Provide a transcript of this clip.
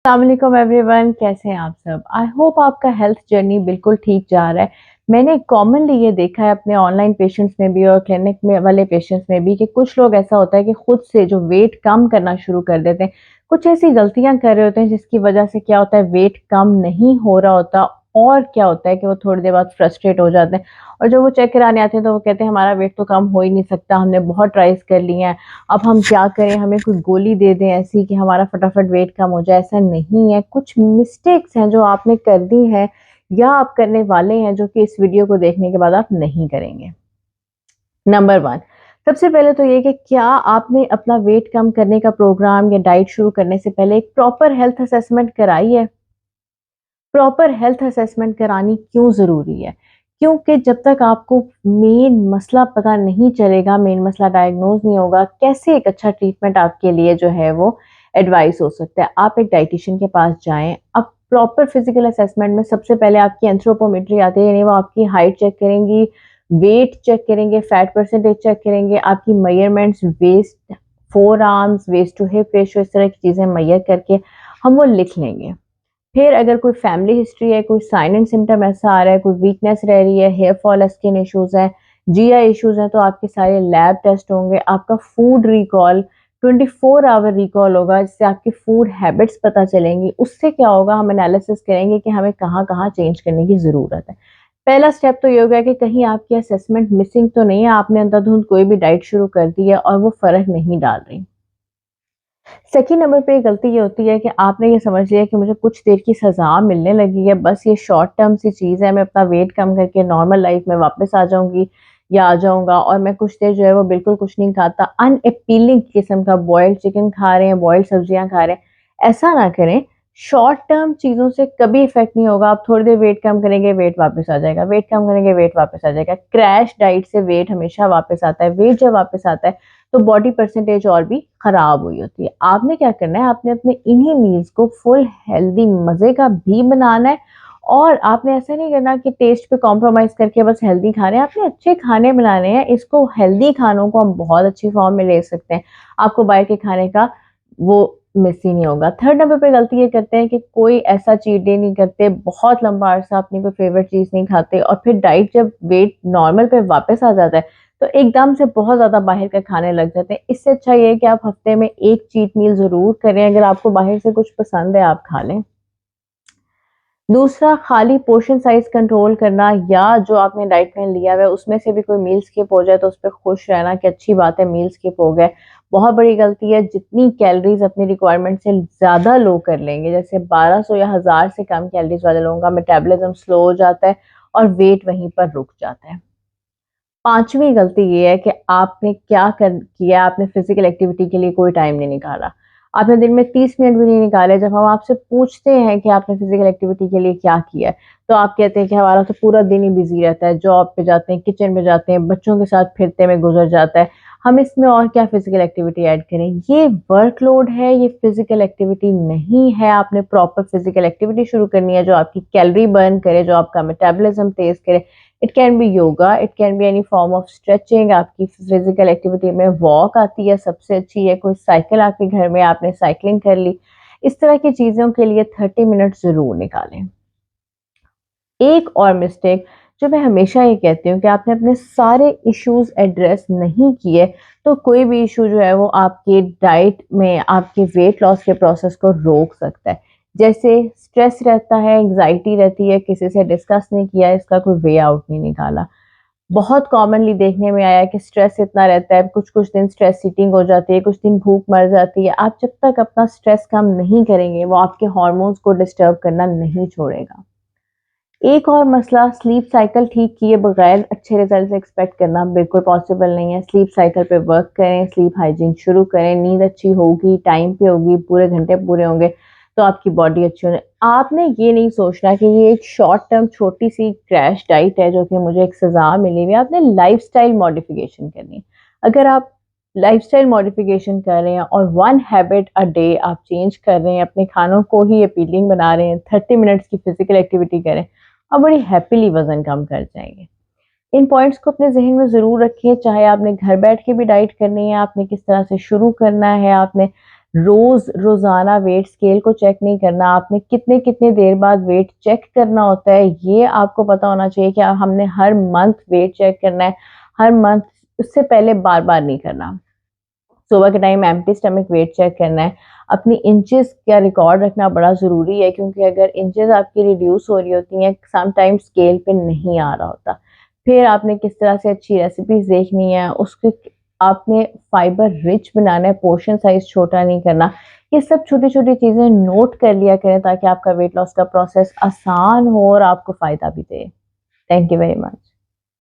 अस्सलाम एवरीवन, कैसे हैं आप सब। आई होप आपका हेल्थ जर्नी बिल्कुल ठीक जा रहा है। मैंने कॉमनली ये देखा है अपने ऑनलाइन पेशेंट्स में भी और क्लिनिक में वाले पेशेंट्स में भी कि कुछ लोग ऐसा होता है कि खुद से जो वेट कम करना शुरू कर देते हैं, कुछ ऐसी गलतियां कर रहे होते हैं जिसकी वजह से क्या होता है, वेट कम नहीं हो रहा होता। और क्या होता है कि वो थोड़ी देर बाद फ्रस्ट्रेट हो जाते हैं और जब वो चेक कराने आते हैं तो वो कहते हैं हमारा वेट तो कम हो ही नहीं सकता, हमने बहुत ट्राइज कर लिए हैं, अब हम क्या करें, हमें कोई गोली दे दें ऐसी कि हमारा फटाफट वेट कम हो जाए। ऐसा नहीं है, कुछ मिस्टेक्स हैं जो आपने कर दी हैं या आप करने वाले हैं जो कि इस वीडियो को देखने के बाद आप नहीं करेंगे। नंबर वन, सबसे पहले तो ये कि क्या आपने अपना वेट कम करने का प्रोग्राम या डाइट शुरू करने से पहले एक प्रॉपर हेल्थ असेसमेंट कराई है। प्रॉपर हेल्थ असेसमेंट करानी क्यों ज़रूरी है? क्योंकि जब तक आपको मेन मसला पता नहीं चलेगा, मेन मसला डायग्नोज नहीं होगा, कैसे एक अच्छा ट्रीटमेंट आपके लिए जो है वो एडवाइस हो सकता है। आप एक डाइटिशियन के पास जाएं। अब प्रॉपर फिजिकल असेसमेंट में सबसे पहले आपकी एंथ्रोपोमेट्री आती है, यानी वो आपकी हाइट चेक करेंगी, वेट चेक करेंगे, फैट परसेंटेज चेक करेंगे, आपकी measurements, waist, forearms, waist to hip ratio, इस तरह की चीज़ें मेजर करके हम वो लिख लेंगे। फिर अगर कोई फैमिली हिस्ट्री है, कोई साइन एंड सिम्टम ऐसा आ रहा है, कोई वीकनेस रह रही है, हेयर फॉल, स्किन इश्यूज है, जीआई इश्यूज हैं, तो आपके सारे लैब टेस्ट होंगे। आपका फूड रिकॉल 24 आवर रिकॉल होगा, जिससे आपकी फूड हैबिट्स पता चलेंगी। उससे क्या होगा, हम एनालिसिस करेंगे कि हमें कहाँ कहाँ चेंज करने की ज़रूरत है। पहला स्टेप तो ये होगा कि कहीं आपकी असेसमेंट मिसिंग तो नहीं है, आपने अंधाधुंध कोई भी डाइट शुरू कर दी है और वो फ़र्क नहीं डाल रही। सेकंड नंबर पे गलती ये होती है कि आपने ये समझ लिया कि मुझे कुछ देर की सज़ा मिलने लगी है, बस ये शॉर्ट टर्म सी चीज़ है, मैं अपना वेट कम करके नॉर्मल लाइफ में वापस आ जाऊँगी या आ जाऊँगा और मैं कुछ देर जो है वो बिल्कुल कुछ नहीं खाता, अनअपीलिंग किस्म का बॉइल्ड चिकन खा रहे हैं, बॉइल्ड सब्जियाँ खा रहे हैं, ऐसा ना करें। शॉर्ट टर्म चीज़ों से कभी इफ़ेक्ट नहीं होगा। आप थोड़ी देर वेट कम करेंगे, वेट वापस आ जाएगा, वेट कम करेंगे, वेट वापस आ जाएगा। क्रैश डाइट से वेट हमेशा वापस आता है। वेट जब वापस आता है तो बॉडी परसेंटेज और भी खराब हुई होती है। आपने क्या करना है, आपने अपने इन्हीं मील्स को फुल हेल्दी मजे का भी बनाना है और आपने ऐसा नहीं करना कि टेस्ट पे कॉम्प्रोमाइज करके बस हेल्दी खा रहे हैं। आपने अच्छे खाने बनाने हैं। इसको हेल्दी खानों को हम बहुत अच्छी फॉर्म में ले सकते हैं, आपको बाहर के खाने का वो मिस ही नहीं होगा। थर्ड नंबर पे गलती ये करते हैं कि कोई ऐसा चीट डे नहीं करते, बहुत लंबा अरसा अपनी कोई फेवरेट चीज नहीं खाते और फिर डाइट जब वेट नॉर्मल पे वापस आ जाता है तो एकदम से बहुत ज़्यादा बाहर का खाने लग जाते हैं। इससे अच्छा ये है कि आप हफ्ते में एक चीट मील ज़रूर करें। अगर आपको बाहर से कुछ पसंद है आप खा लें। दूसरा, खाली पोर्शन साइज कंट्रोल करना या जो आपने डाइट प्लान लिया हुआ है उसमें से भी कोई मील स्किप हो जाए तो उस पर खुश रहना कि अच्छी बात है मील स्किप हो गए। बहुत बड़ी गलती है, जितनी कैलोरीज अपनी रिक्वायरमेंट से ज़्यादा लो कर लेंगे, जैसे 1200 या 1000 से कम कैलोरीज वाले लोगों का मेटाबॉलिज्म स्लो हो जाता है और वेट वहीं पर रुक जाता है। पांचवी गलती ये है कि आपने क्या कर किया, आपने फिजिकल एक्टिविटी के लिए कोई टाइम नहीं निकाला। आपने दिन में 30 मिनट भी नहीं निकाले। जब हम आपसे पूछते हैं कि आपने फिजिकल एक्टिविटी के लिए क्या किया है तो आप कहते हैं कि हमारा तो पूरा दिन ही बिजी रहता है, जॉब पे जाते हैं, किचन में जाते हैं, बच्चों के साथ फिरते में गुजर जाता है, हम इसमें और क्या फिजिकल एक्टिविटी ऐड करें। ये वर्कलोड है, ये फिजिकल एक्टिविटी नहीं है। आपने प्रॉपर फिजिकल एक्टिविटी शुरू करनी है जो आपकी कैलोरी बर्न करे, जो आपका मेटाबॉलिज्म तेज करे। It can be yoga, it can be any form of stretching. आपकी फिजिकल एक्टिविटी में वॉक आती है, सबसे अच्छी है। कोई साइकिल आपके घर में, आपने साइकिलिंग कर ली। इस तरह की चीज़ों के लिए 30 मिनट ज़रूर निकालें। एक और मिस्टेक जो मैं हमेशा ये कहती हूँ कि आपने अपने सारे इश्यूज एड्रेस नहीं किए तो कोई भी इशू जो है वो आपके डाइट में आपके वेट लॉस के प्रोसेस को रोक सकता है। जैसे स्ट्रेस रहता है, एंग्जाइटी रहती है, किसी से डिस्कस नहीं किया, इसका कोई वे आउट नहीं निकाला। बहुत कॉमनली देखने में आया है कि स्ट्रेस इतना रहता है, कुछ कुछ दिन स्ट्रेस सीटिंग हो जाती है, कुछ दिन भूख मर जाती है। आप जब तक अपना स्ट्रेस कम नहीं करेंगे वो आपके हार्मोन्स को डिस्टर्ब करना नहीं छोड़ेगा। एक और मसला, स्लीप साइकिल ठीक किए बगैर अच्छे रिजल्ट एक्सपेक्ट करना बिल्कुल पॉसिबल नहीं है। स्लीप साइकिल पे वर्क करें, स्लीप हाइजीन शुरू करें, नींद अच्छी होगी, टाइम पे होगी, पूरे घंटे पूरे होंगे तो आपकी बॉडी अच्छी होगी। आपने ये नहीं सोचना कि ये एक शॉर्ट टर्म छोटी सी क्रैश डाइट है जो कि मुझे एक सजा मिली हुई है। आपने लाइफस्टाइल मॉडिफिकेशन करनी है। अगर आप लाइफस्टाइल मॉडिफिकेशन कर रहे हैं और वन हैबिट अ डे आप चेंज कर रहे हैं, अपने खानों को ही अपीलिंग बना रहे हैं, 30 मिनट्स की फिजिकल एक्टिविटी करें, आप बड़ी हैप्पीली वजन कम कर जाएंगे। इन पॉइंट्स को अपने जहन में ज़रूर रखें। चाहे आपने घर बैठ के भी डाइट करनी है, आपने किस तरह से शुरू करना है, आपने रोज़ाना वेट स्केल को चेक नहीं करना, आपने कितने-कितने देर बाद वेट चेक करना होता है, ये आपको पता होना चाहिए कि हमने हर मंथ वेट चेक करना है, हर मंथ उससे पहले बार-बार नहीं करना। सुबह के time empty stomach weight check करना है। अपनी इंचेस का रिकॉर्ड रखना बड़ा ज़रूरी है क्योंकि अगर इंचेस आपकी रिड्यूस हो रही होती हैं, सम टाइम स्केल पे नहीं आ रहा होता। फिर आपने किस तरह से अच्छी रेसिपीज़ देखनी है, उसके आपने फाइबर रिच बनाना है, पोर्शन साइज़ छोटा नहीं करना। ये सब छोटी-छोटी चीज़ें नोट कर लिया करें ताकि आपका वेट लॉस का प्रोसेस आसान हो और आपको फ़ायदा भी दे। Thank you very much.